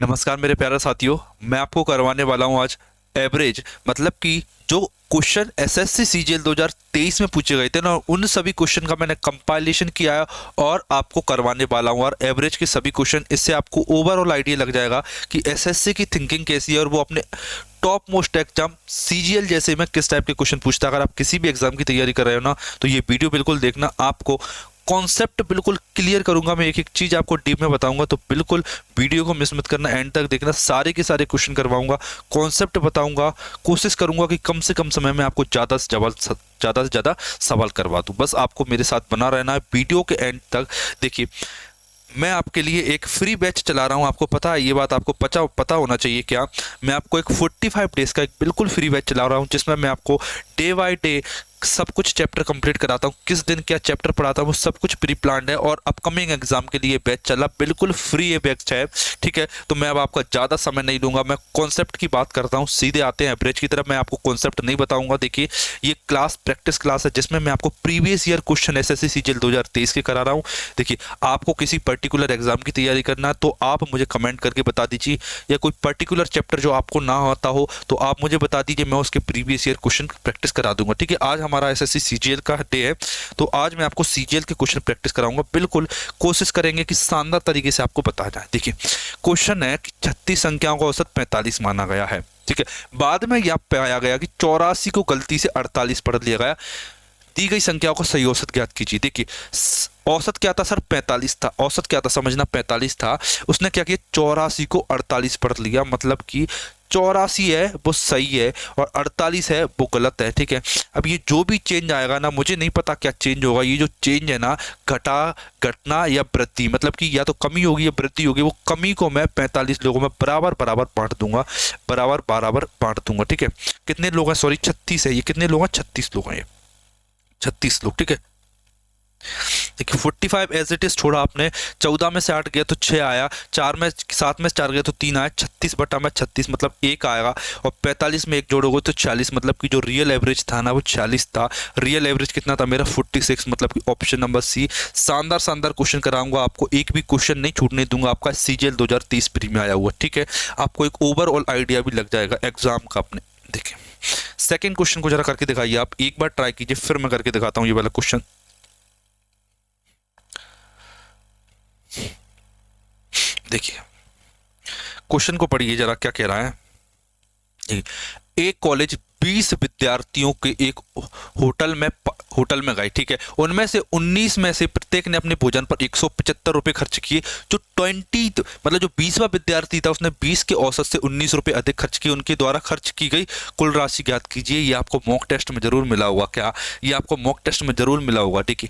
नमस्कार मेरे प्यारे साथियों। मैं आपको करवाने वाला हूं आज एवरेज, मतलब कि जो क्वेश्चन एसएससी सीजीएल 2023 में पूछे गए थे ना, उन सभी क्वेश्चन का मैंने कंपाइलेशन किया है और आपको करवाने वाला हूं। और एवरेज के सभी क्वेश्चन, इससे आपको ओवरऑल आइडिया लग जाएगा कि एसएससी की थिंकिंग कैसी है और वो अपने टॉप मोस्ट एग्जाम सीजीएल जैसे में किस टाइप के क्वेश्चन पूछता है। अगर आप किसी भी एग्जाम की तैयारी कर रहे हो ना, तो ये वीडियो बिल्कुल देखना। आपको कॉन्सेप्ट बिल्कुल क्लियर करूंगा, मैं एक एक चीज आपको डीप में बताऊंगा, तो बिल्कुल वीडियो को मिस मत करना, एंड तक देखना। सारे के सारे क्वेश्चन करवाऊंगा, कॉन्सेप्ट बताऊंगा, कोशिश करूंगा कि कम से कम समय में आपको ज्यादा से ज्यादा सवाल करवा दूं। बस आपको मेरे साथ बना रहना है वीडियो के एंड तक। देखिए, मैं आपके लिए एक फ्री बैच चला रहा हूं, आपको पता है ये बात, आपको पता होना चाहिए। क्या मैं आपको एक 45 डेज का एक बिल्कुल फ्री बैच चला रहा हूं, जिसमें मैं आपको डे बाय डे सब कुछ चैप्टर कंप्लीट कराता हूं, किस दिन क्या चैप्टर पढ़ाता हूं, वो सब कुछ प्री प्लान्ड है। और अपकमिंग एग्जाम के लिए बैच चला, बिल्कुल फ्री ये बैच है, ठीक है। तो मैं अब आपका ज़्यादा समय नहीं लूंगा, मैं कॉन्सेप्ट की बात करता हूँ, सीधे आते हैं एवरेज की तरफ। मैं आपको कॉन्सेप्ट नहीं बताऊंगा। देखिए, ये क्लास प्रैक्टिस क्लास है, जिसमें मैं आपको previous year question SSC CGL 2023 के करा रहा हूँ। देखिए, आपको किसी पर्टिकुलर एग्जाम की तैयारी करना है तो आप मुझे कमेंट करके बता दीजिए, या कोई पर्टिकुलर चैप्टर जो आपको ना आता हो तो आप मुझे बता दीजिए, मैं उसके प्रीवियस ईयर क्वेश्चन प्रैक्टिस करा दूंगा, ठीक है। आज हमारा एसएससी सीजीएल का डे है, तो आज मैं आपको सीजीएल के क्वेश्चन प्रैक्टिस कराऊंगा। बिल्कुल कोशिश करेंगे कि शानदार तरीके से आपको बताया जाए। देखिए, क्वेश्चन है कि 36 संख्याओं का औसत 45 माना गया है, ठीक है। बाद में यह पाया गया कि 84 को गलती से 48 पढ़ लिया गया। दी गई संख्याओं का सही औसत ज्ञात कीजिए। देखिए, औसत क्या था सर? 45 था। औसत क्या था समझना, 45 था। उसने क्या किया, 84 को 48 पढ़ लिया, मतलब कि 84 है वो सही है और 48 है वो गलत है, ठीक है। अब ये जो भी चेंज आएगा ना, मुझे नहीं पता क्या चेंज होगा। ये जो चेंज है ना, घटना या वृद्धि, मतलब कि या तो कमी होगी या वृद्धि होगी, वो कमी को मैं 45 लोगों में बराबर बराबर बांट दूंगा, बराबर बराबर बांट दूंगा, ठीक है। कितने लोग हैं? सॉरी, 36 है। ये कितने लोग हैं? 36 लोग हैं, ये 36 लोग, ठीक है। देखिए, 45 एज इट इज छोड़ा आपने, 14 में से 8 गया तो 6 आया, 7 में से 4 गया तो 3 आया, 36 बटा में 36 मतलब 1 आएगा, और 45 में 1 जोड़ोगे तो 40, मतलब कि जो रियल एवरेज था ना वो 40 था। रियल एवरेज कितना था मेरा? 46, मतलब कि ऑप्शन नंबर सी। शानदार शानदार क्वेश्चन कराऊंगा आपको, एक भी क्वेश्चन नहीं छूटने दूंगा आपका। सीजीएल 2023 प्री में आया हुआ, ठीक है। आपको एक ओवरऑल आइडिया भी लग जाएगा एग्जाम का अपने। देखिए, सेकंड क्वेश्चन को जरा करके दिखाइए, आप एक बार ट्राई कीजिए, फिर मैं करके दिखाता हूँ ये वाला क्वेश्चन। देखिए, क्वेश्चन को पढ़िए जरा, क्या कह रहा है। एक कॉलेज 20 विद्यार्थियों के एक होटल में गए, ठीक है। उनमें से 19 में से प्रत्येक ने अपने भोजन पर 175 रुपये खर्च किए। जो 20 मतलब जो 20वां विद्यार्थी था, उसने 20 के औसत से 19 रुपये अधिक खर्च किए। उनके द्वारा खर्च की गई कुल राशि ज्ञात कीजिए। ये आपको मॉक टेस्ट में जरूर मिला होगा। क्या ये आपको मॉक टेस्ट में जरूर मिला होगा? ठीक है,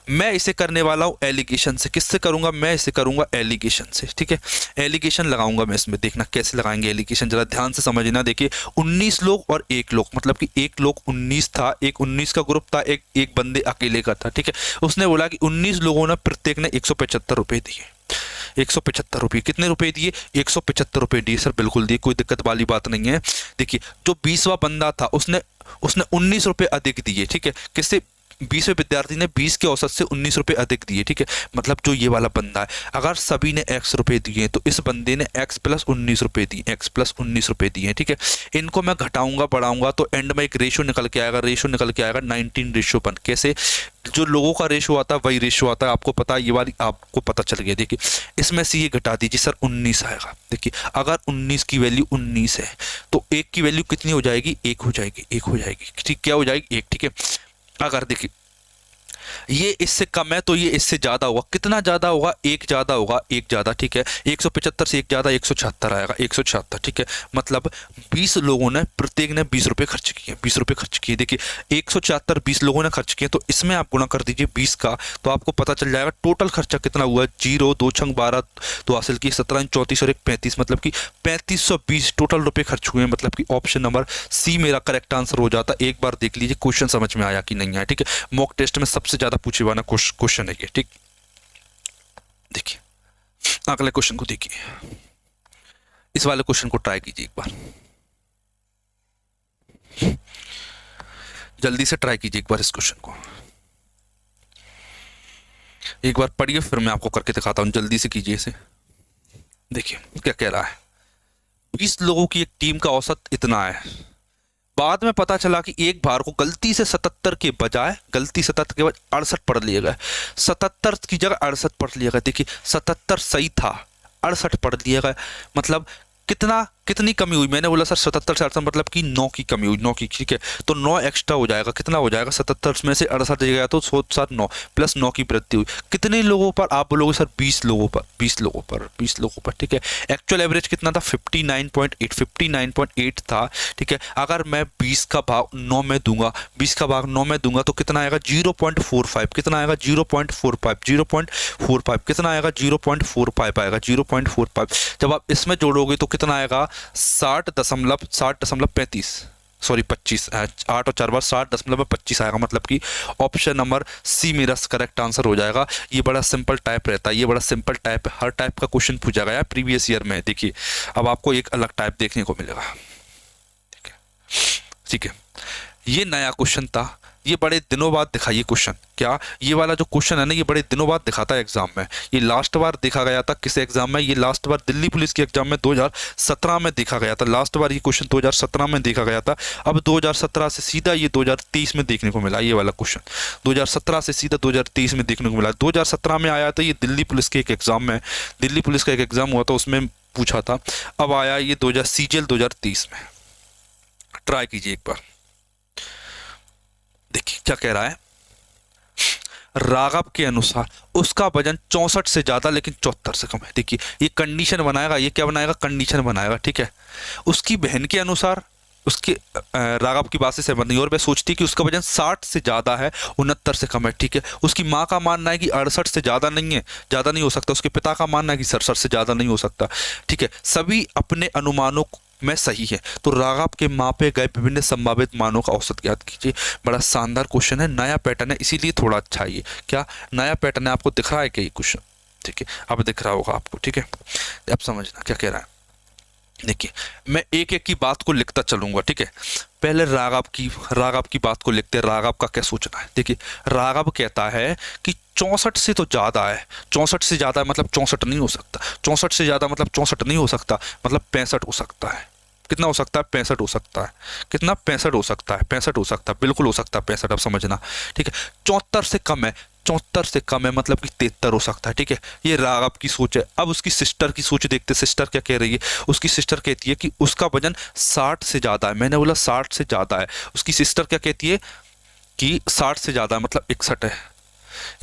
मैं इसे करने वाला हूं एलिगेशन से। किससे करूंगा? मैं इसे करूंगा एलिगेशन से, ठीक है। एलिगेशन लगाऊंगा मैं इसमें, देखना कैसे लगाएंगे एलिगेशन, जरा ध्यान से समझना। देखिए, 19 लोग और 1 लोग, मतलब कि 1 लोग 19 था, एक 19 का ग्रुप था, एक बंदे अकेले का था, ठीक है। उसने बोला कि 19 लोगों ने प्रत्येक ने 175 रुपये दिए। 175 रुपये, कितने रुपए दिए? 175 रुपये दिए सर, बिल्कुल दिए, कोई दिक्कत वाली बात नहीं है। देखिए, जो 20वां बंदा था उसने उसने 19 रुपये अधिक दिए, ठीक है। किससे? 20वें विद्यार्थी ने 20 के औसत से 19 रुपये अधिक दिए, ठीक है। मतलब जो ये वाला बंदा है, अगर सभी ने x रुपये दिए तो इस बंदे ने x प्लस 19 रुपये दिए, x प्लस 19 रुपये दिए, ठीक है। इनको मैं घटाऊंगा बढ़ाऊंगा तो एंड में एक रेशो निकल के आएगा, 19:1। कैसे? जो लोगों का रेशो आता है वही रेशो आता है, आपको पता है, ये वाली आपको पता चल गया। देखिए, इसमें से ये घटा दीजिए सर, 19 आएगा। देखिए, अगर 19 की वैल्यू 19 है तो 1 की वैल्यू कितनी हो जाएगी? 1 हो जाएगी, 1 हो जाएगी, ठीक, क्या हो जाएगी? 1, ठीक है। अगर देखिए ये इससे कम है तो ये इससे ज्यादा होगा। कितना ज्यादा होगा? 1 ज्यादा होगा, 1 ज्यादा, ठीक है। 175 से 1 ज्यादा 176 आएगा, 176, ठीक है। मतलब 20 लोगों ने, प्रत्येक ने 20 रुपये खर्च किए, 20 रुपये खर्च किए। देखिए, 176 20 लोगों ने खर्च किए, तो इसमें आप गुणा कर दीजिए 20 का, तो आपको पता चल जाएगा टोटल खर्चा कितना हुआ। 0 2 6 12 तो हासिल की 17 34 और 1 35, मतलब कि 3520 टोटल रुपये खर्च हुए। मतलब कि ऑप्शन नंबर सी मेरा करेक्ट आंसर हो जाता। एक बार देख लीजिए क्वेश्चन समझ में आया कि नहीं आया, ठीक है। मॉक टेस्ट में सबसे ज्यादा पूछे हुआ क्वेश्चन है ये, ठीक। देखिए, अगले क्वेश्चन को देखिए, इस वाले क्वेश्चन को ट्राई कीजिए एक बार, जल्दी से ट्राई कीजिए एक बार इस क्वेश्चन को। एक बार पढ़िए, फिर मैं आपको करके दिखाता हूं, जल्दी से कीजिए इसे। देखिए क्या कह रहा है, 20 लोगों की एक टीम का औसत इतना है। बाद में पता चला कि एक भार को गलती से 77 के बजाय, गलती 77 के बजाय 68 पढ़ लिया गया। 77 की जगह 68 पढ़ लिया गया। देखिए 77 सही था, 68 पढ़ लिया गया। मतलब कितनी कमी हुई? मैंने बोला सर 77 से 68 मतलब कि 9 की कमी हुई, 9 की, ठीक है। तो 9 एक्स्ट्रा हो जाएगा, कितना हो जाएगा? 77 में से 68 गया तो 9 प्लस 9 की वृद्धि हुई। कितने लोगों पर? आप बोलोगे सर 20 लोगों पर, 20 लोगों पर, 20 लोगों पर, ठीक है। एक्चुअल एवरेज कितना था? 59.8, 59.8 था, ठीक है। अगर मैं 20 का भाग 9 में दूंगा, 20 का भाग 9 में दूंगा तो कितना आएगा? 0.45। कितना आएगा? 0.45, 0.45। कितना आएगा? 0.45 आएगा, 0.45। जब आप इसमें जोड़ोगे तो कितना आएगा? 60.35, सॉरी 25, 8 और 4 बार 60.25 आएगा। मतलब कि ऑप्शन नंबर सी मेरा करेक्ट आंसर हो जाएगा। ये बड़ा सिंपल टाइप रहता है, ये बड़ा सिंपल टाइप है। हर टाइप का क्वेश्चन पूछा गया प्रीवियस ईयर में। देखिए अब आपको एक अलग टाइप देखने को मिलेगा, ठीक है, ठीक है। ये नया क्वेश्चन था, ये बड़े दिनों बाद दिखा ये क्वेश्चन। क्या ये वाला जो क्वेश्चन है ना, ये बड़े दिनों बाद दिखाता है एग्जाम में। ये लास्ट बार देखा गया था किस एग्जाम में? ये लास्ट बार दिल्ली पुलिस के एग्जाम में 2017 में देखा गया था। लास्ट बार ये क्वेश्चन 2017 में देखा गया था। अब 2017 से सीधा ये 2023 में देखने को मिला। ये वाला क्वेश्चन 2017 से सीधा 2023 में देखने को मिला। 2017 में आया था ये दिल्ली पुलिस के एक एग्जाम में, दिल्ली पुलिस का एक एग्जाम हुआ था उसमें पूछा था। अब आया ये 2000 सीजीएल 2023 में। ट्राई कीजिए एक बार। देखिए क्या कह रहा है, राघव के अनुसार उसका वजन 64 से ज्यादा लेकिन 74 से कम है। देखिए ये कंडीशन बनाएगा, ये क्या बनाएगा? कंडीशन बनाएगा, ठीक है। उसकी बहन के अनुसार उसके राघव की बात से सहमत नहीं और वह सोचती है कि उसका वजन 60 से ज्यादा है, 69 से कम है, ठीक है। उसकी माँ का मानना है कि 68 से ज्यादा नहीं है, ज्यादा नहीं हो सकता। उसके पिता का मानना है कि 67 से ज्यादा नहीं हो सकता, ठीक है। सभी अपने अनुमानों में सही है, तो राघव के मापे गए विभिन्न संभावित मानों का औसत ज्ञात कीजिए। बड़ा शानदार क्वेश्चन है, नया पैटर्न है, इसीलिए थोड़ा अच्छा है ये। क्या नया पैटर्न है? आपको दिख रहा है क्या ये क्वेश्चन? ठीक है, अब दिख रहा होगा आपको, ठीक है। अब समझना क्या कह रहा है। देखिए मैं एक एक की बात को लिखता चलूंगा, ठीक है। पहले राघव की बात को लिखते हैं। राघव का क्या सोचना है? देखिए राघव कहता है कि 64 से तो ज्यादा है, 64 से ज्यादा है मतलब 64 नहीं हो सकता, 64 से ज्यादा मतलब 64 नहीं हो सकता, मतलब 65 हो सकता है। कितना हो सकता है? 65 हो सकता है। कितना? 65 हो सकता है, 65 हो सकता है, बिल्कुल हो सकता है 65। अब समझना, ठीक है। 74 से कम है, 74 से कम है मतलब कि 73 हो सकता है, ठीक है। ये राघव की सोच है। अब उसकी सिस्टर की सोच देखते, सिस्टर क्या कह रही है? उसकी सिस्टर कहती है कि उसका वजन 60 से ज्यादा है। मैंने बोला 60 से ज्यादा है। उसकी सिस्टर क्या कहती है? कि 60 से ज्यादा है मतलब 61 है,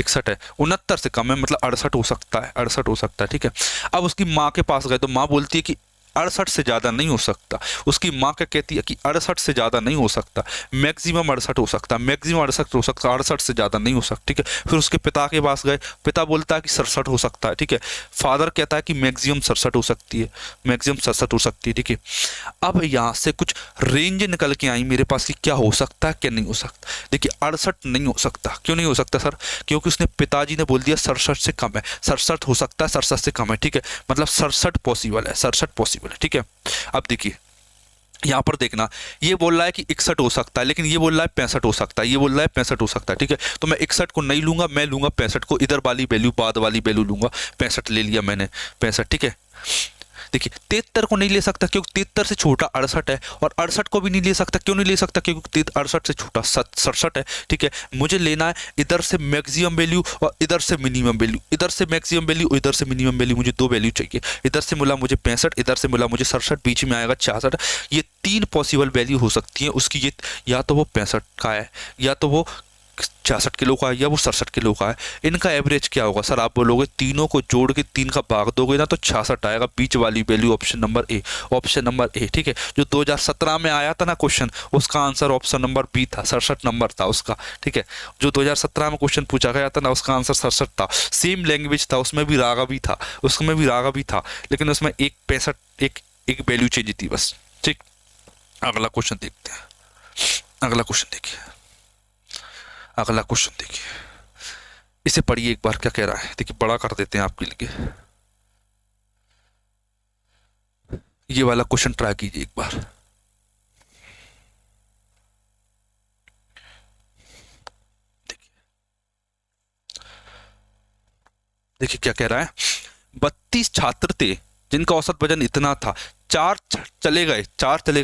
61 है। 69 से कम है मतलब 68 हो सकता है, 68 हो सकता है, ठीक है। अब उसकी माँ के पास गए तो माँ बोलती है कि 68 से ज्यादा नहीं हो सकता। उसकी माँ क्या कहती है? कि 68 से ज्यादा नहीं हो सकता, मैक्सिमम 68 हो सकता है, मैक्सिमम 68 हो सकता है, 68 से ज्यादा नहीं हो सकता, ठीक है। फिर उसके पिता के पास गए, पिता बोलता है कि 67 हो सकता है, ठीक है। फादर कहता है कि मैक्सिमम 67 हो सकती है, मैक्सिमम 67 हो सकती है, ठीक है। अब यहाँ से कुछ रेंज निकल के आई मेरे पास कि क्या हो सकता है क्या नहीं हो सकता। देखिए 68 नहीं हो सकता। क्यों नहीं हो सकता सर? क्योंकि उसने पिताजी ने बोल दिया 67 से कम है। 67 हो सकता है, 67 से कम है, ठीक है। मतलब 67 पॉसिबल है, 67 पॉसिबल है, ठीक है। अब देखिए यहाँ पर देखना, ये बोल रहा है कि 61 हो सकता है, लेकिन ये बोल रहा है 65 हो सकता है, ये बोल रहा है 65 हो सकता है, ठीक है। तो मैं 61 को नहीं लूंगा, मैं लूंगा 65 को। इधर वाली वैल्यू, बाद वाली वैल्यू लूंगा। 65 ले लिया मैंने, 65, ठीक है। देखिए 73 को नहीं ले सकता क्योंकि 73 से छोटा 68 है, और 68 को भी नहीं ले सकता। क्यों नहीं ले सकता? क्योंकि 68 से छोटा 67 है, ठीक है। मुझे लेना है इधर से मैक्सिमम वैल्यू और इधर से मिनिमम वैल्यू, इधर से मैक्सिमम वैल्यू और इधर से मिनिमम वैल्यू। मुझे दो वैल्यू चाहिए। इधर से मिला मुझे 65, इधर से मिला मुझे 67, बीच में आएगा 66। ये तीन पॉसिबल वैल्यू हो सकती है उसकी। ये या तो वो 65 का है, या तो वो 66 किलो का है, या वो 67 किलो का है। इनका एवरेज क्या होगा सर? आप बोलोगे तीनों को जोड़ के 3 का भाग दोगे ना तो 66 आएगा। बीच वाली value option number A, option number A, ठीक है। जो 2017 में आया था ना क्वेश्चन, उसका आंसर ऑप्शन नंबर बी था, 67 नंबर था उसका, ठीक है। जो 2017 में क्वेश्चन पूछा गया था ना, उसका आंसर 67 था। सेम लैंग्वेज था, उसमें भी राघव ही था, उसमें भी राघव ही था, लेकिन उसमें एक 65 एक वैल्यू चेंज थी बस, ठीक। अगला क्वेश्चन देखते हैं। अगला क्वेश्चन देखिए, अगला क्वेश्चन देखिए, इसे पढ़िए एक बार क्या कह रहा है। देखिए बड़ा कर देते हैं आपके लिए, ये वाला क्वेश्चन ट्राई कीजिए एक बार। देखिए देखिए क्या कह रहा है। 32 छात्र थे जिनका औसत वजन इतना था, चले गए,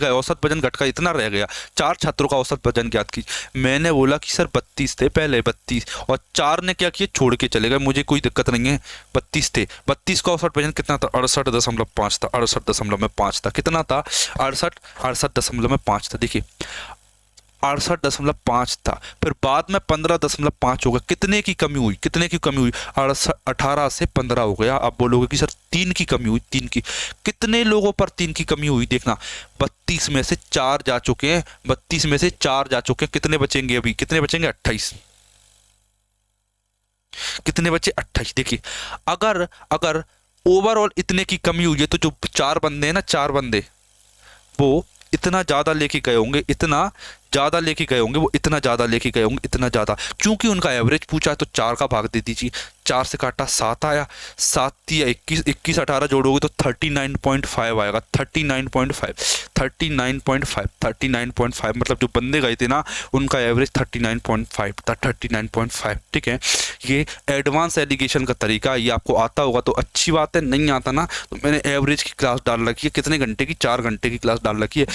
औसत वजन घटकर इतना रह गया। 4 छात्रों का औसत वजन ज्ञात कीजिए। मैंने बोला कि सर 32 थे पहले, 32, और 4 ने क्या किया, छोड़ के चले गए, मुझे कोई दिक्कत नहीं है। 32 थे, 32 का औसत वजन कितना था, 68.5 था, 68.5 था, कितना था, 68.5 था। देखिए 68.5 था, फिर बाद में 15.5 हो गया। कितने की कमी हुई, 18 से 15 हो गया। आप बोलोगे कि सर 3 की कमी हुई, 3 की, कितने लोगों पर 3 की कमी हुई, देखना 32 में से 4 जा चुके हैं, 32 में से 4 जा चुके हैं, कितने बचेंगे अभी, कितने बचेंगे, 28, कितने बचे, 28। देखिए अगर ओवरऑल इतने की कमी हुई है, तो जो 4 बंदे हैं ना, 4 बंदे वो इतना ज्यादा लेके गए होंगे, इतना ज्यादा लेके गए होंगे, वो इतना ज्यादा लेके गए होंगे, इतना ज्यादा, क्योंकि उनका एवरेज पूछा है तो 4 का भाग दे दीजिए। 4 से काटा 7 आया, 7 या 21, 21 18 जोड़ोगे तो 39.5 आएगा, 39.5 मतलब जो बंदे गए थे ना, उनका एवरेज 39.5 था, 39.5। ठीक है, ये एडवांस एलिगेशन का तरीका, ये आपको आता होगा तो अच्छी बात है, नहीं आता ना तो मैंने एवरेज की क्लास डाल रखी है, कितने घंटे की, 4 घंटे की क्लास डाल रखी है,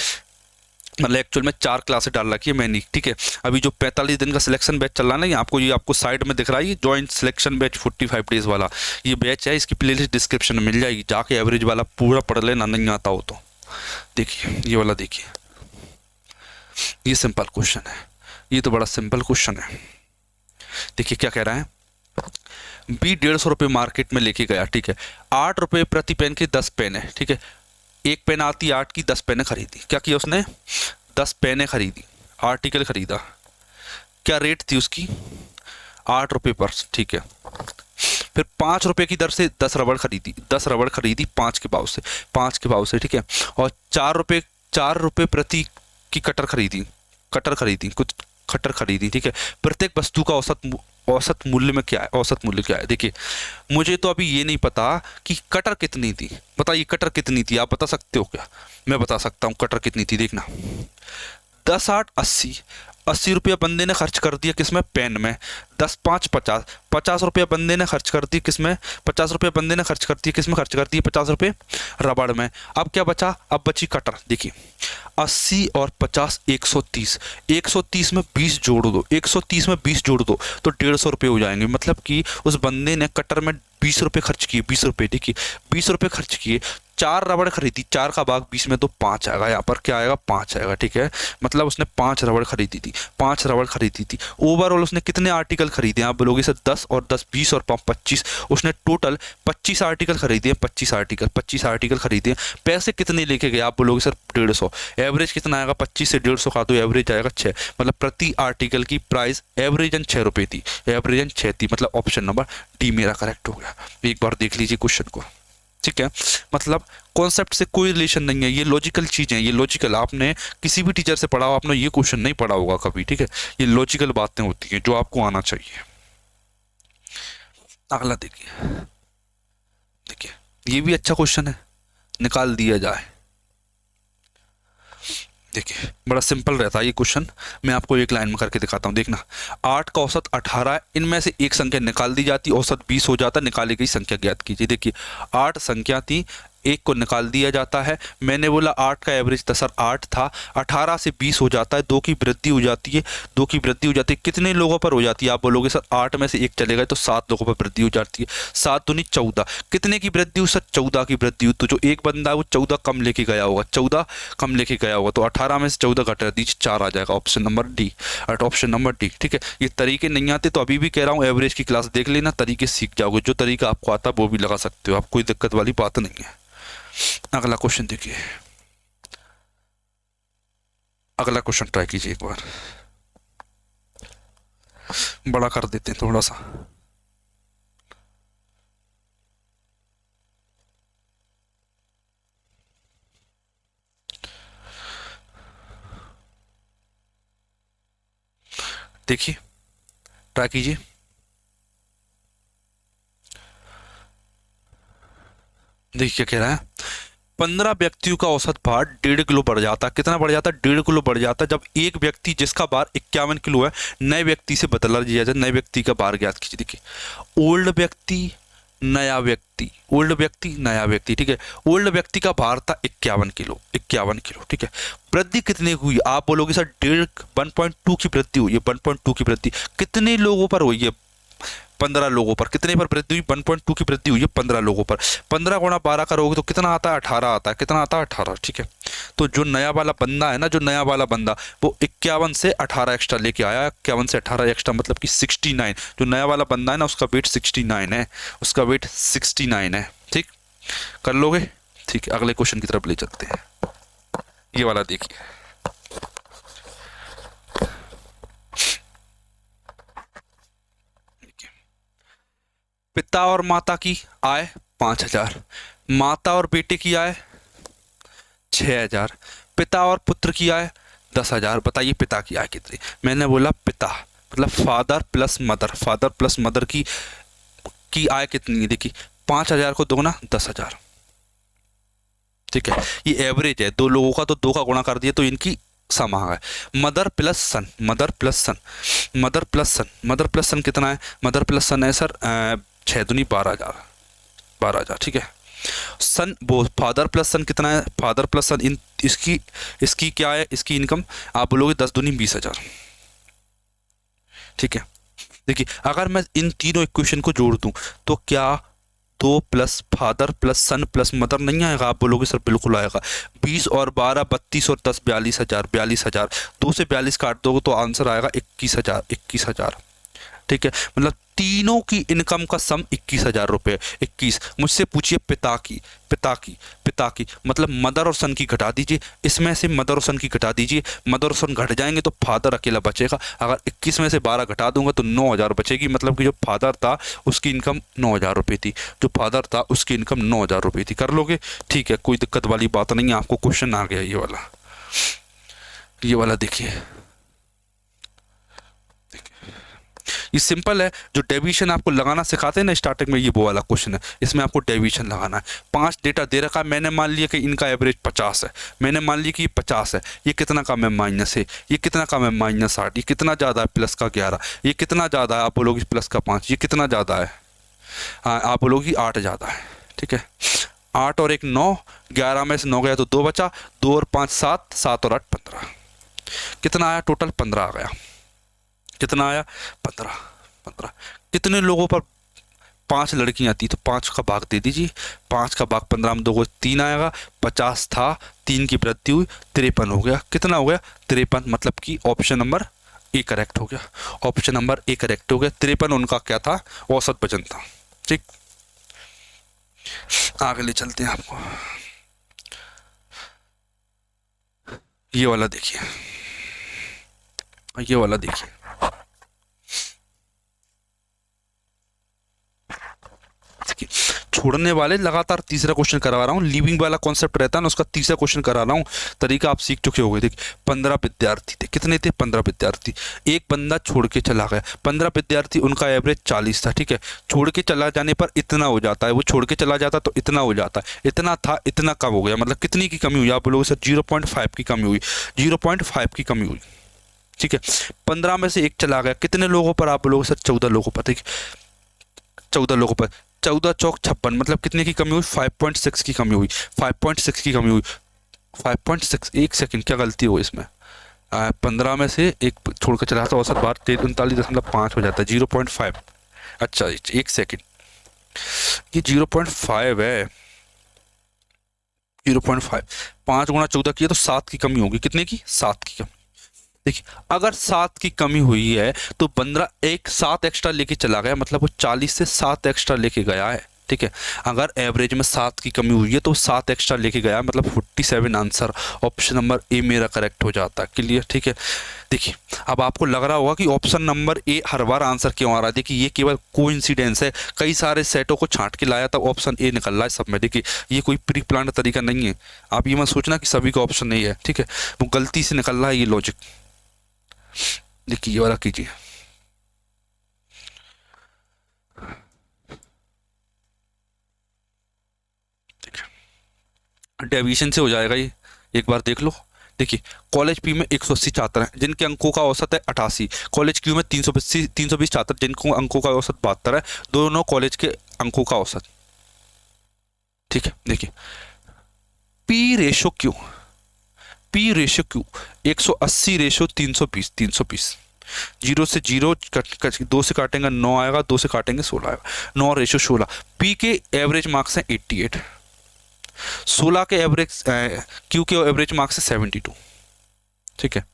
मतलब एक्चुअल में 4 क्लासेस डाल रखी है मैंने। ठीक है, अभी जो 45 दिन का सिलेक्शन बैच चल रहा है ना, ये आपको साइड में दिख रहा है, ये जॉइंट सिलेक्शन बैच 45 डेज वाला ये बैच है, इसकी प्लेलिस्ट डिस्क्रिप्शन में मिल जाएगी, जाके एवरेज वाला पूरा पढ़ लेना, नहीं आता हो तो। देखिए ये वाला, देखिए ये सिंपल क्वेश्चन है, ये तो बड़ा सिंपल क्वेश्चन है। देखिए क्या कह रहा है, बी 150 रुपये मार्केट में लेके गया। ठीक है, 8 रुपये प्रति पेन के 10 पेन है। ठीक है, एक पेन आती 8 की, 10 पेनें खरीदी। क्या किया उसने, 10 पेनें खरीदी, आर्टिकल खरीदा। क्या रेट थी उसकी, 8 रुपये पर। ठीक है, फिर 5 रुपये की दर से 10 रबड़ खरीदी, 10 रबड़ खरीदी 5 के भाव से, 5 के भाव से। ठीक है, और 4 रुपये प्रति की कटर खरीदी, कुछ कटर खरीदी। ठीक है, प्रत्येक वस्तु का औसत मूल्य में क्या है, औसत मूल्य क्या है। देखिए मुझे तो अभी ये नहीं पता कि कटर कितनी थी, बताइए कटर कितनी थी, आप बता सकते हो क्या, मैं बता सकता हूँ कटर कितनी थी। देखना 10 8 80, 80 रुपया बंदे ने खर्च कर दिया किसमें, पेन में। 10 5 50, 50 रुपया बंदे ने खर्च कर दिए किसमें, 50 रुपया बंदे ने खर्च कर दिए किसमें, खर्च कर दिए 50 रुपये रबड़ में। अब क्या बचा, अब बची कटर। देखिए 80 और 50 130, 130 में 20 जोड़ दो, 130 में 20 जोड़ दो तो 150 रुपये हो जाएंगे। मतलब कि उस बंदे ने कटर में 20 रुपये खर्च किए, 20 रुपये। देखिए 20 रुपये खर्च किए, 4 रबड़ खरीदी, 4 का भाग 20 में तो 5 आएगा, यहाँ पर क्या आएगा, 5 आएगा। ठीक है, मतलब उसने 5 रबड़ खरीदी थी, 5 रबड़ खरीदी थी। ओवरऑल उसने कितने आर्टिकल खरीदे, आप बोलोगे सर 10 और 10 20 और 5 25, उसने टोटल 25 आर्टिकल खरीदे, 25 आर्टिकल खरीदे। पैसे कितने लेके गए, आप बोलोगे सर 150। एवरेज कितना आएगा, 25 से 150 का तो एवरेज आएगा 6, मतलब प्रति आर्टिकल की प्राइस एवरेजन 6 रुपये थी, एवरेजन 6 थी, मतलब ऑप्शन नंबर डी मेरा करेक्ट हो गया। एक बार देख लीजिए क्वेश्चन को। ठीक है, मतलब कॉन्सेप्ट से कोई रिलेशन नहीं है, ये लॉजिकल चीज़ें हैं, ये लॉजिकल, आपने किसी भी टीचर से पढ़ा हो, आपने ये क्वेश्चन नहीं पढ़ा होगा कभी। ठीक है, ये लॉजिकल बातें होती हैं जो आपको आना चाहिए। अगला देखिए, देखिए ये भी अच्छा क्वेश्चन है, निकाल दिया जाए। देखिए बड़ा सिंपल रहता है ये क्वेश्चन, मैं आपको एक लाइन में करके दिखाता हूँ। देखना 8 का औसत 18 है, इनमें से एक संख्या निकाल दी जाती, औसत 20 हो जाता, निकाली गई संख्या ज्ञात कीजिए। देखिए 8 संख्या थी, एक को निकाल दिया जाता है। मैंने बोला 8 का एवरेज था सर 8 था, 18 से 20 हो जाता है, 2 की वृद्धि हो जाती है, 2 की वृद्धि हो जाती है, कितने लोगों पर हो जाती है, आप बोलोगे सर 8 में से एक चले गए तो 7 लोगों पर वृद्धि हो जाती है, 7 दूनी 14, कितने की वृद्धि हुई सर 14 की वृद्धि हुई। तो जो एक बंदा है वो 14 कम लेके गया होगा, 14 कम लेके गया होगा, तो 18 में से 14 घटा दीजिए, 4 आ जाएगा, option number D, option number D. ठीक है, ये तरीके नहीं आते तो अभी भी कह रहा हूँ एवरेज की क्लास देख लेना, तरीके सीख जाओगे, जो तरीका आपको आता है वो भी लगा सकते हो आप, कोई दिक्कत वाली बात नहीं है। अगला क्वेश्चन देखिए, अगला क्वेश्चन ट्राई कीजिए एक बार, बड़ा कर देते हैं थोड़ा सा। देखिए ट्राई कीजिए, देखिए क्या कह रहा है, 15 व्यक्तियों का औसत भार 1.5 किलो बढ़ जाता है, कितना बढ़ जाता है, 1.5 किलो बढ़ जाता है जब एक व्यक्ति जिसका भार 51 किलो है नए व्यक्ति से बदला दिया जाए, नए व्यक्ति का भार ज्ञात कीजिए। देखिए ओल्ड व्यक्ति, नया व्यक्ति, ओल्ड व्यक्ति, नया व्यक्ति, ठीक है। ओल्ड व्यक्ति का भार था 51 किलो, 51 किलो, ठीक है। वृद्धि कितने की हुई? आप बोलोगे सर 1.2 की वृद्धि हुई है, 1.2 की वृद्धि कितने लोगों पर हुई है? 15 लोगों पर। कितने पर वृद्धि हुई? 1.2 की वृद्धि हुई है 15 लोगों पर। 15 गुणा 12 करोगे तो कितना आता है? 18 आता है। कितना आता है? 18, ठीक है। तो जो नया वाला बंदा है ना, जो नया वाला बंदा, वो 51 से 18 एक्स्ट्रा लेके आया। 51 से 18 एक्स्ट्रा मतलब कि 69। जो नया वाला बंदा है ना, उसका वेट 69 है, उसका वेट 69 है, ठीक। कर लोगे? ठीक है, अगले क्वेश्चन की तरफ ले चलते हैं। ये वाला देखिए, पिता और माता की आय 5000, माता और बेटे की आय 6000, पिता और पुत्र की आय 10,000। बताइए पिता की आय कितनी? मैंने बोला पिता मतलब father plus mother, father plus mother की आय कितनी है? देखिए 5,000 को 2 गुना 10,000, ठीक है। ये एवरेज है, दो लोगों का, तो 2 का गुणा कर दिया तो इनकी सम आ गए। मदर प्लस सन, मदर प्लस सन, मदर प्लस सन, मदर प्लस सन कितना है? मदर प्लस सन है सर 6 दूनी 12,000, 12,000, ठीक है। सन वो फादर प्लस सन कितना है? फादर प्लस सन इन इसकी क्या है? इसकी इनकम आप बोलोगे 10 दूनी 20,000, ठीक है। देखिए अगर मैं इन तीनों इक्वेशन को जोड़ दूं तो क्या 2 प्लस फादर प्लस सन प्लस मदर नहीं आएगा? आप बोलोगे सर बिल्कुल आएगा। 20 और 12 32 और 10 42,000, 42,000। 2 से 42 काट दोगे तो आंसर आएगा 21,000, 21,000, ठीक है। मतलब तीनों की इनकम का सम 21,000 रुपये। 21। मुझसे पूछिए पिता की, पिता की, पिता की मतलब मदर और सन की घटा दीजिए, इसमें से मदर और सन की घटा दीजिए, मदर और सन घट जाएंगे तो फादर अकेला बचेगा। अगर 21 में से 12 घटा दूंगा तो 9,000 बचेगी। मतलब कि जो फादर था उसकी इनकम 9,000 रुपये थी, जो फादर था उसकी इनकम 9,000 रुपये थी। कर लोगे? ठीक है, कोई दिक्कत वाली बात नहीं है। आपको क्वेश्चन आ गया ये वाला, ये वाला देखिए, ये सिंपल है। जो डेविएशन आपको लगाना सिखाते हैं ना स्टार्टिंग में, ये वो वाला क्वेश्चन है। इसमें आपको डेविएशन लगाना है। 5 डेटा दे रखा है, मैंने मान लिया कि इनका एवरेज 50 है, मैंने मान लिया कि ये 50 है। ये कितना कम है? माइनस है। ये कितना कम है? -8। ये कितना ज़्यादा है? प्लस का 11। ये कितना ज़्यादा है? आप बोलोगे प्लस का 5। ये कितना ज़्यादा है? हाँ आप बोलोगे 8 ज़्यादा है, ठीक है। 8 और 1 9, 11 में से 9 गया तो 2 बचा, 2 और 5 7, 7 और 8 15। कितना आया टोटल? 15 आ गया। कितना आया? 15, 15। कितने लोगों पर 5 लड़कियां थी? तो 5 का भाग दे दीजिए। 5 का भाग 15 में 2 को 3 आएगा। 50 था, 3 की वृद्धि हुई, 53 हो गया। कितना हो गया? 53। मतलब कि ऑप्शन नंबर ए करेक्ट हो गया। ऑप्शन नंबर ए करेक्ट हो गया। 53 उनका क्या था? औसत वजन था, ठीक। आगे ले चलते हैं आपको। ये वाला देखिए, ये वाला देखिए, छोड़ने वाले लगातार तीसरा क्वेश्चन करा रहा हूँ। लीविंग वाला कॉन्सेप्ट रहता है ना, उसका तीसरा क्वेश्चन करा रहा हूँ। तरीका आप सीख चुके होंगे। देखिए 15 विद्यार्थी थे। कितने थे? 15 विद्यार्थी। एक बंदा छोड़ के चला गया। 15 विद्यार्थी, उनका एवरेज 40 था, ठीक है। छोड़ के चला जाने पर इतना हो जाता है, वो छोड़ के चला जाता तो इतना हो जाता है। इतना था, इतना कम हो गया। मतलब कितनी की कमी हुई? आप बोलोगे सर 0.5 की कमी हुई। 0.5 की कमी हुई, ठीक है। 15 में से एक चला गया। कितने लोगों पर? आप बोलोगे सर 14 लोगों पर, ठीक है। 14 लोगों पर 14 चौक 56। मतलब कितने की कमी हुई? 5.6 की कमी हुई। 5.6 की कमी हुई। 5.6। एक सेकंड, क्या गलती हो इसमें? 15 में से एक छोड़ कर चला था, औसत बार 39.5 हो जाता है। 0.5। अच्छा एक सेकंड, ये 0.5 है। 0.5 5 गुणा 14 किया तो 7 की कमी होगी। कितने की? 7 की कमी। देखिए अगर 7 की कमी हुई है तो बंदा एक 7 एक्स्ट्रा लेके चला गया, मतलब वो 40 से 7 एक्स्ट्रा लेके गया है, ठीक है। अगर एवरेज में 7 की कमी हुई है तो 7 एक्स्ट्रा लेके गया, मतलब 47। आंसर ऑप्शन नंबर ए मेरा करेक्ट हो जाता है। क्लियर, ठीक है। देखिए अब आपको लग रहा होगा कि option number A her bar answer क्यों आ रहा है। देखिए ये केवल कोइंसिडेंस है, कई सारे सेटों को छांट के लाया तब ऑप्शन ए निकल रहा है सब में। देखिए ये कोई प्री प्लान तरीका नहीं है। आप ये मत सोचना कि सभी का ऑप्शन नहीं है, ठीक है। वो गलती से निकल रहा है ये लॉजिक। देखिए ये वाला कीजिए, डेविएशन से हो जाएगा ये, एक बार देख लो। देखिए कॉलेज पी में 180 छात्र हैं जिनके अंकों का औसत है 88। कॉलेज क्यू में 320 छात्र जिनको अंकों का औसत 72 है। दोनों कॉलेज के अंकों का औसत। ठीक है, देखिए P ratio Q, P ratio Q 180 ratio 320, 320। Zero से जीरो दो से काटेंगे 9 आएगा, दो से काटेंगे 16 आएगा, 9 रेशो 16। पी के एवरेज मार्क्स हैं 88, 16 के एवरेज क्यू के एवरेज मार्क्स है 72। ठीक है,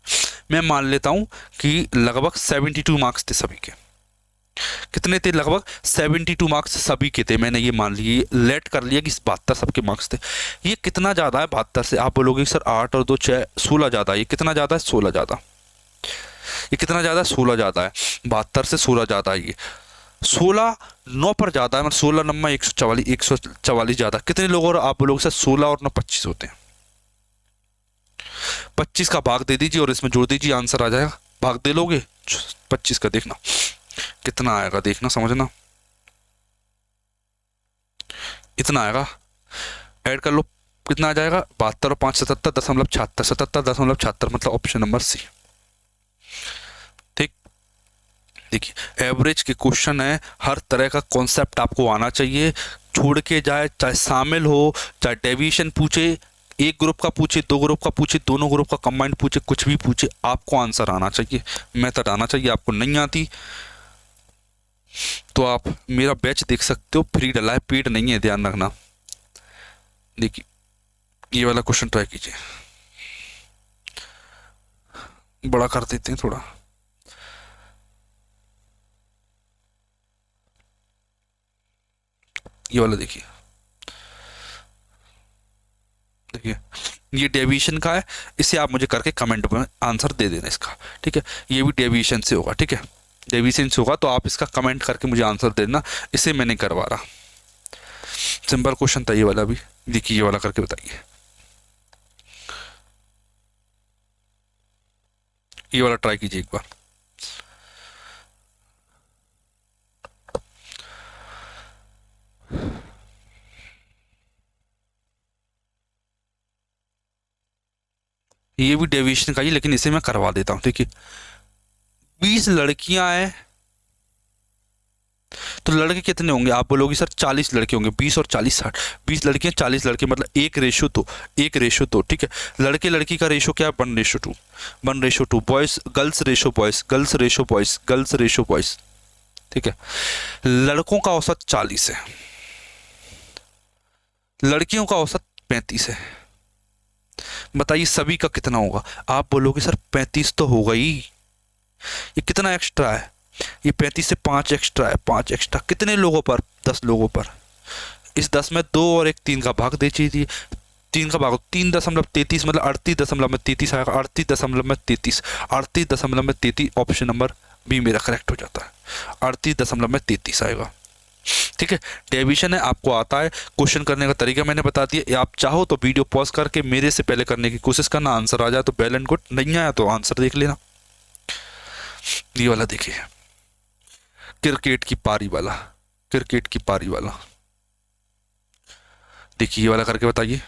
मैं मान लेता हूं कि लगभग 72 मार्क्स थे सभी के। कितने थे? लगभग 72 मार्क्स सभी के थे। मैंने ये मान लिए, लेट कर लिया कि 72 सबके मार्क्स थे। ये कितना ज़्यादा है 72 से? आप बोलोगे सर 8 और 2 6, 16 ज़्यादा है। ये कितना ज़्यादा है? 16 ज़्यादा। ये कितना ज़्यादा है? 16 ज़्यादा है। 72 से 16 ज़्यादा है। ये 16 9 पर ज़्यादा है, मतलब 16 नंबर 144, 144 ज़्यादा। कितने लोग? और आप बोलोगे सर 16 और 9 25 होते हैं। 25 का भाग दे दीजिए और इसमें जोड़ दीजिए, आंसर आ जाएगा। भाग दे लोगे 25 का, देखना कितना आएगा, देखना समझना, इतना आएगा। ऐड कर लो, कितना आ जाएगा? 72 और 5 77.76, 77.76, मतलब ऑप्शन नंबर सी। ठीक, देखिए एवरेज के क्वेश्चन है, हर तरह का कॉन्सेप्ट आपको आना चाहिए, छोड़ के जाए, चाहे शामिल हो, चाहे डेविएशन पूछे, एक ग्रुप का पूछे, दो ग्रुप का पूछे, दोनों ग्रुप का कंबाइंड पूछे, कुछ भी पूछे, आपको आंसर आना चाहिए, मेथड आना चाहिए। आपको नहीं आती तो आप मेरा बैच देख सकते हो, फ्री डला है, पेड नहीं है, ध्यान रखना। देखिए ये वाला क्वेश्चन ट्राई कीजिए, बड़ा कर देते हैं थोड़ा। ये वाला देखिए, देखिए ये डेविएशन का है, इसे आप मुझे करके कमेंट में आंसर दे देना इसका। ठीक है, ये भी डेविएशन से होगा। ठीक है, डेविएशन से होगा तो आप इसका कमेंट करके मुझे आंसर दे देना, इसे मैं नहीं करवा रहा। सिंपल क्वेश्चन था ये वाला भी। देखिए ये वाला करके बताइए, ये वाला ट्राई कीजिए एक बार। ये भी डेविएशन का ही, लेकिन इसे मैं करवा देता हूं। देखिए 20 लड़कियां हैं तो लड़के कितने होंगे? आप बोलोगे सर 40 लड़के होंगे। 20 और 40 60, 20 लड़कियां 40 लड़के, मतलब 1:2। ठीक है, लड़के लड़की का रेशो क्या है? 1:2, 1:2। Boys girls ratio boys, girls ratio boys, girls ratio boys. ठीक है, लड़कों का औसत 40 है, लड़कियों का औसत 35 है। बताइए सभी का कितना होगा? आप बोलोगे सर 35 तो होगा ही, ये कितना एक्स्ट्रा है? ये 35 से 5 एक्स्ट्रा है, 5 एक्स्ट्रा। कितने लोगों पर? 10 लोगों पर। इस 10 में 2 और 1 3 का भाग दे दीजिए, 3 का भाग 3.33, मतलब 38.33 आएगा। 38.33, 38.33, ऑप्शन नंबर बी मेरा करेक्ट हो जाता है। 38.33 आएगा। ठीक है, डेविएशन है, आपको आता है। क्वेश्चन करने का तरीका मैंने बता दिया। आप चाहो तो वीडियो पॉज करके मेरे से पहले करने की कोशिश करना, आंसर आ जाए तो वेल एंड गुड, नहीं आया तो आंसर देख लेना। ये वाला देखिए, क्रिकेट की पारी वाला, क्रिकेट की पारी वाला। देखिए ये वाला करके बताइए।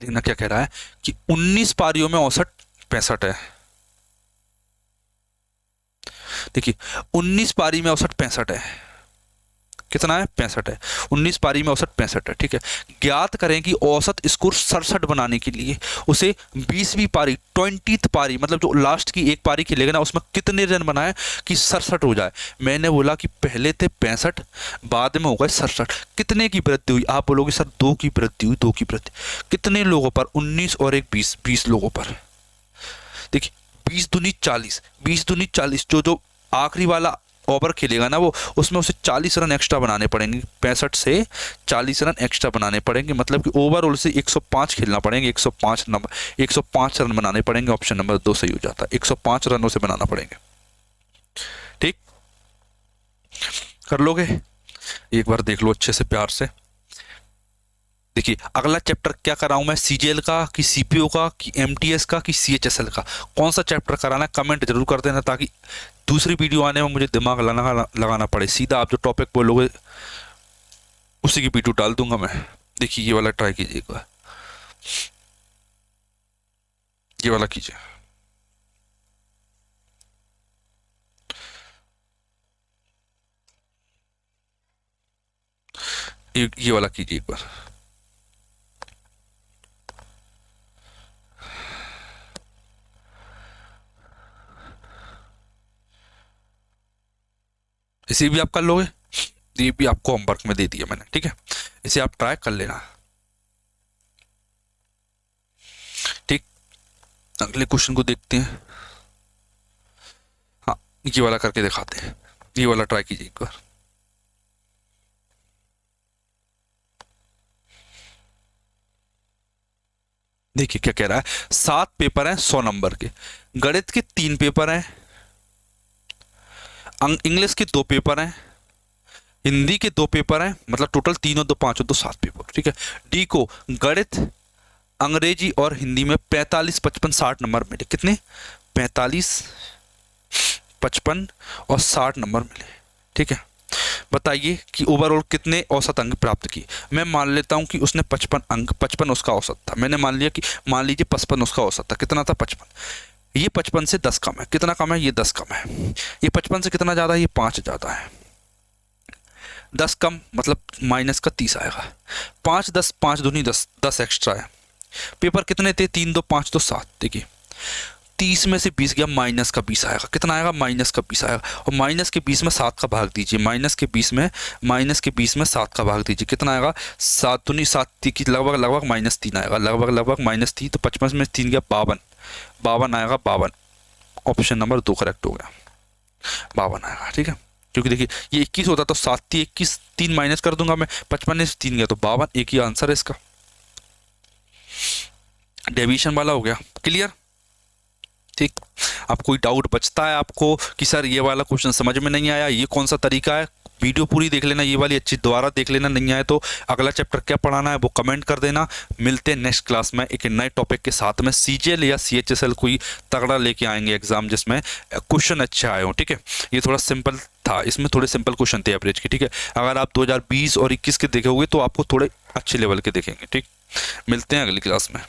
देखना क्या कह रहा है कि 19 पारियों में औसत 65 है। देखिए 19 पारी में औसत 65 है। कितना है? 65 है। 19 पारी में औसत 65 है। ठीक है, ज्ञात करें कि औसत स्कोर 67 बनाने के लिए उसे 20वीं पारी, 20th पारी, मतलब जो लास्ट की एक पारी खेलेगा ना, उसमें कितने रन बनाए कि 67 हो जाए। मैंने बोला कि पहले थे 65, बाद में हो गए 67। कितने की वृद्धि हुई? आप बोलोगे सर 2 की वृद्धि हुई, 2 की वृद्धि। कितने लोगों पर? 19 और 1 20, 20 लोगों पर। देखिए 20 दूनी 40, 20 दूनी 40, जो आखिरी वाला ओवर खेलेगा ना वो, उसमें उसे 40 रन एक्स्ट्रा बनाने पड़ेंगे। 65 से 40 रन एक्स्ट्रा बनाने पड़ेंगे, मतलब कि ओवरऑल से 105 खेलना पड़ेंगे। 105 रन बनाने पड़ेंगे। ऑप्शन नंबर 2 सही हो जाता है। 105 रनों से बनाना पड़ेंगे। ठीक, कर लोगे? एक बार देख लो अच्छे से, प्यार से। देखिए अगला चैप्टर क्या कराऊं मैं? सीजीएल का कि सीपीओ का कि एमटीएस का कि सीएचएसएल का? कौन सा चैप्टर कराना है कमेंट जरूर कर देना, ताकि दूसरी वीडियो आने में मुझे दिमाग लगाना पड़े। सीधा आप जो टॉपिक बोलोगे उसी की वीडियो डाल दूंगा मैं। देखिए ये वाला ट्राई कीजिएगा, ये वाला कीजिए। ये वाला कीजिए एक बार। इसे भी आप कर लोगे, ये भी आपको होमवर्क में दे दिया मैंने, ठीक है, इसे आप ट्राई कर लेना। ठीक, अगले क्वेश्चन को देखते हैं। हाँ, ये वाला करके दिखाते हैं, ये वाला ट्राई कीजिए एक बार। देखिए क्या कह रहा है, 7 पेपर हैं 100 नंबर के, गणित के 3 पेपर हैं, इंग्लिश के 2 पेपर हैं, हिंदी के 2 पेपर हैं, मतलब टोटल 3 और 2 5 और 2 7 पेपर, ठीक है। डी को गणित, अंग्रेजी और हिंदी में 45 55 60 नंबर मिले। कितने? 45 55 और 60 नंबर मिले, ठीक है। बताइए कि ओवरऑल कितने औसत अंक प्राप्त किए। मैं मान लेता हूं कि उसने 55 अंक, 55 उसका औसत था। मैंने मान लिया कि, मान लीजिए 55 उसका औसत था। कितना था? 55। ये 55 से 10 कम है। कितना कम है? ये 10 कम है। ये 55 से कितना ज़्यादा है? ये 5 ज़्यादा है। 10 कम मतलब माइनस का 30 आएगा। 5 10 5 दूनी 10, 10 एक्स्ट्रा है। पेपर कितने थे? 3 2 5 2 7। देखिए 30 में से 20 गया, माइनस का 20 आएगा। कितना आएगा? माइनस का 20 आएगा। और माइनस के 20 में 7 का भाग दीजिए। माइनस के 20 में 7 का भाग दीजिए। कितना आएगा? 7 दूनी 7 की लगभग -3 आएगा। लगभग -3, तो 55 में 3 गया 52। 52 आएगा, 52। ऑप्शन नंबर 2 करेक्ट हो गया, 52 आएगा, ठीक है। क्योंकि देखिए ये 21 होता तो 7 थी 21, 3 माइनस कर दूंगा मैं, 55 में से 3 गया तो 52। एक ही आंसर है इसका, डेविएशन वाला हो गया। क्लियर? ठीक। अब कोई डाउट बचता है आपको कि सर ये वाला क्वेश्चन समझ में नहीं आया, ये कौन सा तरीका है, वीडियो पूरी देख लेना, ये वाली अच्छी दोबारा देख लेना। नहीं आए तो अगला चैप्टर क्या पढ़ाना है वो कमेंट कर देना। मिलते हैं नेक्स्ट क्लास में एक नए टॉपिक के साथ में। सीजीएल या सीएचएसएल कोई तगड़ा लेके आएंगे एग्जाम, जिसमें क्वेश्चन अच्छे आए हो, ठीक है। ये थोड़ा सिंपल था, इसमें थोड़े सिंपल क्वेश्चन थे एवरेज के, ठीक है। अगर आप 2020 और 21 के देखे हुए तो आपको थोड़े अच्छे लेवल के देखेंगे, ठीक। मिलते हैं अगली क्लास में।